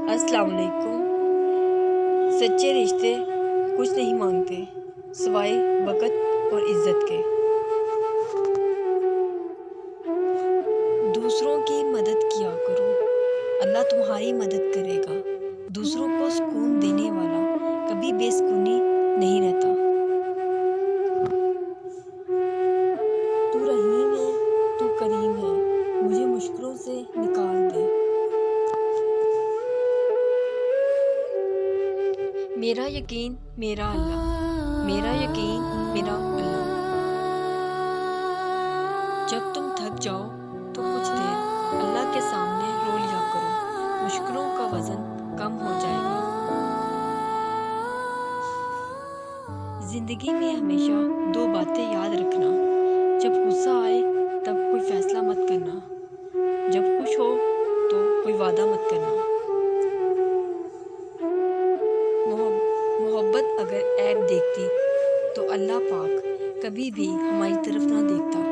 السلام علیکم۔ سچے رشتے کچھ نہیں مانگتے سوائے وقت اور عزت کے۔ دوسروں کی مدد کیا کرو، اللہ تمہاری مدد کرے گا۔ دوسروں کو سکون دینے والا کبھی بے سکونی نہیں رہتا۔ تو رحیم ہے، تو کریم ہے، مجھے مشکلوں سے نکال دے۔ میرا یقین میرا اللہ، میرا یقین میرا اللہ۔ جب تم تھک جاؤ تو کچھ دیر اللہ کے سامنے رو لیا کرو، مشکلوں کا وزن کم ہو جائے گا۔ زندگی میں ہمیشہ دو باتیں یاد رکھنا، جب غصہ آئے تب کوئی فیصلہ مت کرنا، جب خوش ہو تو کوئی وعدہ مت کرنا۔ محبت اگر عیب دیکھتی تو اللہ پاک کبھی بھی ہماری طرف نہ دیکھتا۔